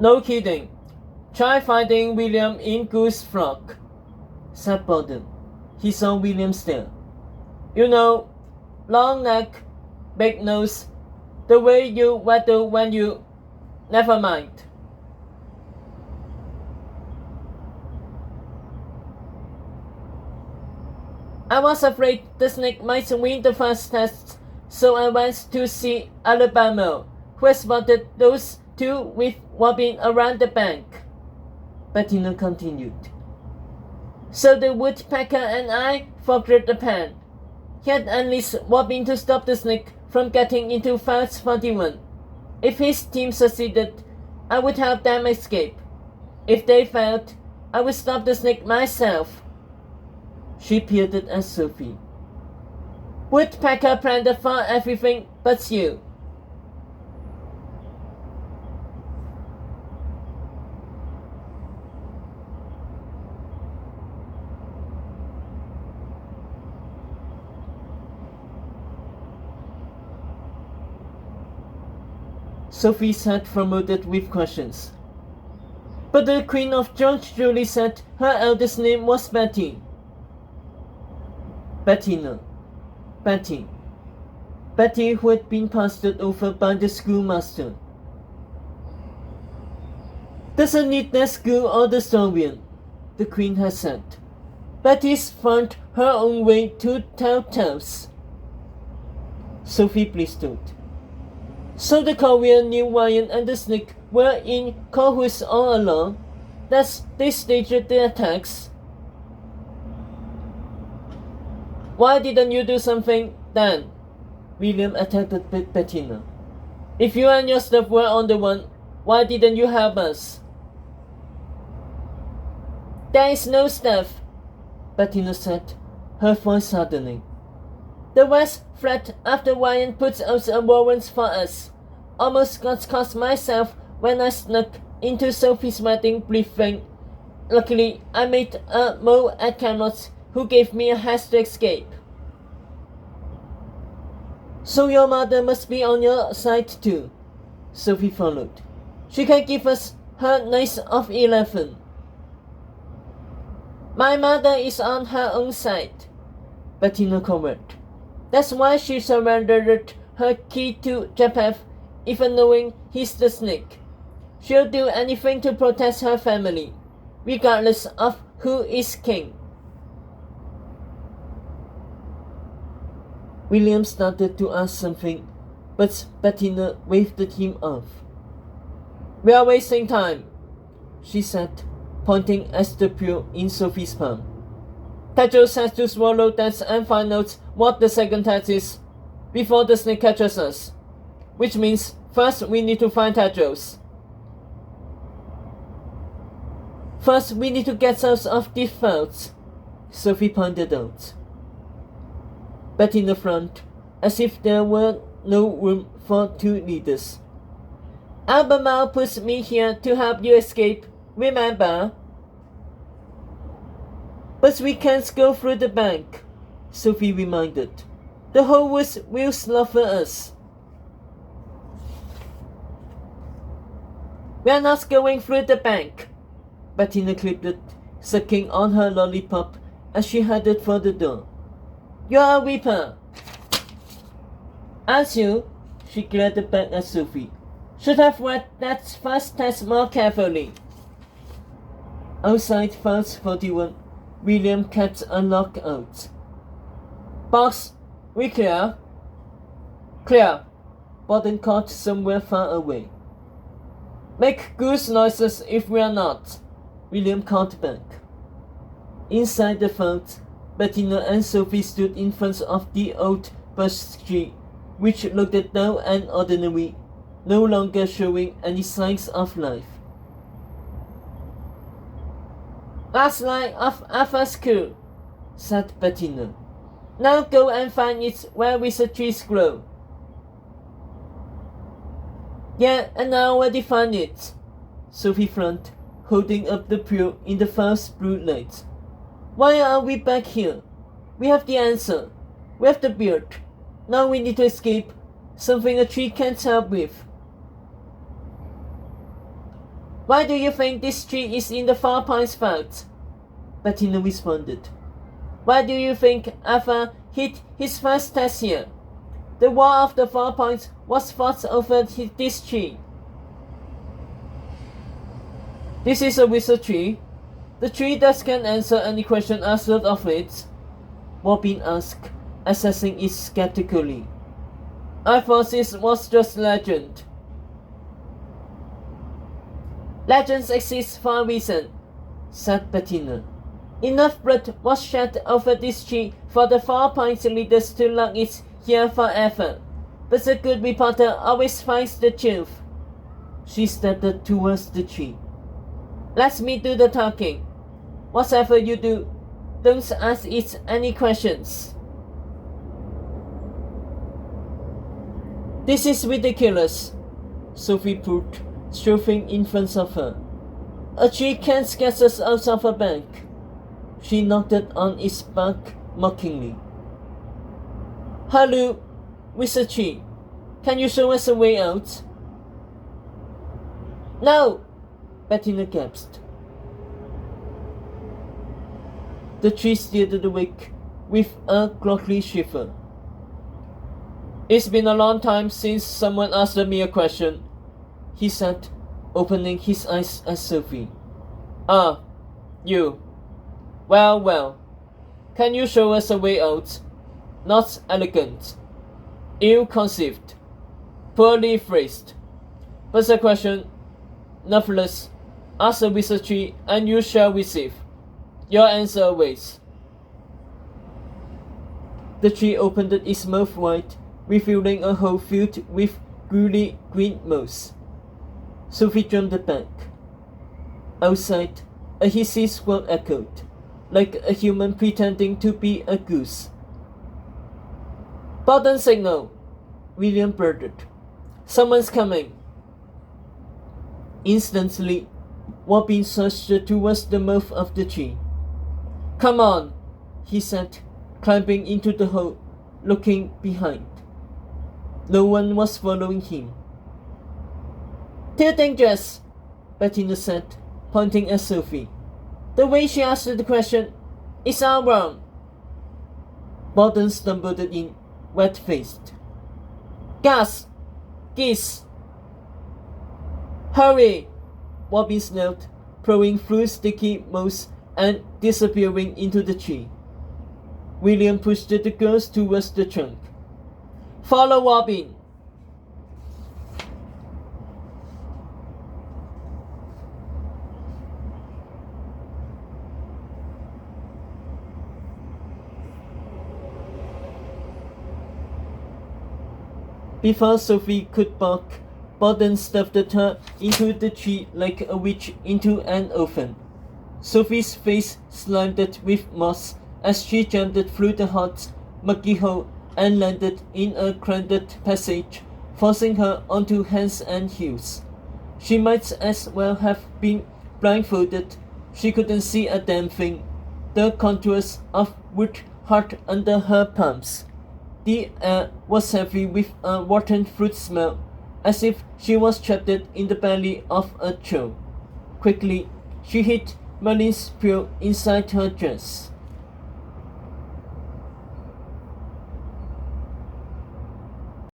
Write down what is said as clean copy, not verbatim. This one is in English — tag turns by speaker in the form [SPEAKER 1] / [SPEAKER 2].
[SPEAKER 1] No kidding. Try finding William in Goose Flock, said Borden. He saw William stare. You know, long neck, big nose, the way you waddle when you... Never mind. I was afraid the snake might win the first test, so I went to see Alabama, who has spotted those two with wobbling around the bank. Bettina continued. So the woodpecker and I forgot the pen. He had unleashed Wobbin to stop the snake from getting into Files 41. If his team succeeded, I would help them escape. If they failed, I would stop the snake myself. She peered at Sophie. Woodpecker planned for everything but you. Sophie's head promoted with questions. But the Queen of George Julie said her eldest name was Betty. Bettina. Betty. Betty, who had been passed over by the schoolmaster. Doesn't need the school or the historian, the Queen had said. Betty's found her own way to tell tales. Sophie blistered. So the courier knew Ryan and the snake were in cahoots all along. That they staged the attacks. Why didn't you do something then? William attacked Bettina. If you and your staff were on the run, why didn't you help us? There is no staff, Bettina said, her voice hardening. The rest fled after Ryan put out a warrant for us. Almost got caught myself when I snuck into Sophie's wedding briefing. Luckily, I made a mole at Camelot who gave me a haste to escape. So your mother must be on your side too, Sophie followed. She can give us her nice of 11. My mother is on her own side, Bettina covered. That's why she surrendered her key to Japheth, even knowing he's the snake. She'll do anything to protect her family, regardless of who is king. William started to ask something, but Bettina waved him off. We are wasting time, she said, pointing at the pill in Sophie's palm. Tedros has to swallow that and find out what the second test is before the snake catches us. Which means first we need to find Tedros. First we need to get out of these fields, Sophie pointed out. Bettina frowned, as if there were no room for two leaders. Albemarle puts me here to help you escape, remember? But we can't go through the bank, Sophie reminded. The whole woods will slaughter us. We are not going through the bank, Bettina clipped, sucking on her lollipop as she headed for the door. You're a weeper. Aren't you? She glared back at Sophie. Should have read that first test more carefully. Outside Files 41, William kept a lockout. Box, we clear? Clear, Borden called somewhere far away. Make goose noises if we are not, William called back. Inside the vault, Bettina and Sophie stood in front of the old birch tree, which looked dull and ordinary, no longer showing any signs of life. Last line of Alpha's crew, said Bettina. Now go and find it where wizard trees grow. Yeah, and I already found it, Sophie frowned, holding up the pill in the Files blue light. Why are we back here? We have the answer. We have the beard. Now we need to escape, something a tree can't help with. Why do you think this tree is in the Far Pines vault? Bettina responded. Why do you think Arthur hit his first test here? The wall of the Far Pines was fought over this tree. This is a wizard tree. The tree that can answer any question asked of it. Robin asked, assessing it skeptically. I thought this was just legend. Legends exist for a reason, said Bettina. Enough blood was shed over this tree for the Far Pines leaders to lock it here forever. But the good reporter always finds the truth. She stepped towards the tree. Let me do the talking. Whatever you do, don't ask it any questions. This is ridiculous, Sophie put, shoving in front of her. A tree can't get us out of a bank. She knocked on its back mockingly. Hello, wizard tree. Can you show us a way out? No, Bettina gasped. The tree steered awake with a ghostly shiver. It's been a long time since someone asked me a question, he said, opening his eyes at Sophie. Ah, you. Well. Can you show us a way out? Not elegant. Ill-conceived. Poorly phrased. But the question, nevertheless, ask a wizard tree and you shall receive. Your answer awaits. The tree opened its mouth wide, revealing a hole filled with gooey green moss. Sophie jumped back. Outside, a hissing squawk echoed, like a human pretending to be a goose. Button signal, William blurted. Someone's coming. Instantly, Robin surged towards the mouth of the tree. Come on, he said, climbing into the hole, looking behind. No one was following him. Too dangerous, Bettina said, pointing at Sophie. The way she asked the question is all wrong. Borden stumbled in, wet-faced. Gas! Geese! Hurry! Robin snarled, throwing through sticky moss and disappearing into the tree. William pushed the girls towards the trunk. Follow Robin! Before Sophie could bark, Borden stuffed her into the tree like a witch into an oven. Sophie's face slimed with moss as she jumped through the hot, muggy hole and landed in a cramped passage, forcing her onto hands and heels. She might as well have been blindfolded. She couldn't see a damn thing. The contours of wood hard under her palms. The air was heavy with a rotten fruit smell, as if she was trapped in the belly of a troll. Quickly, she hid Merlin's pill inside her dress.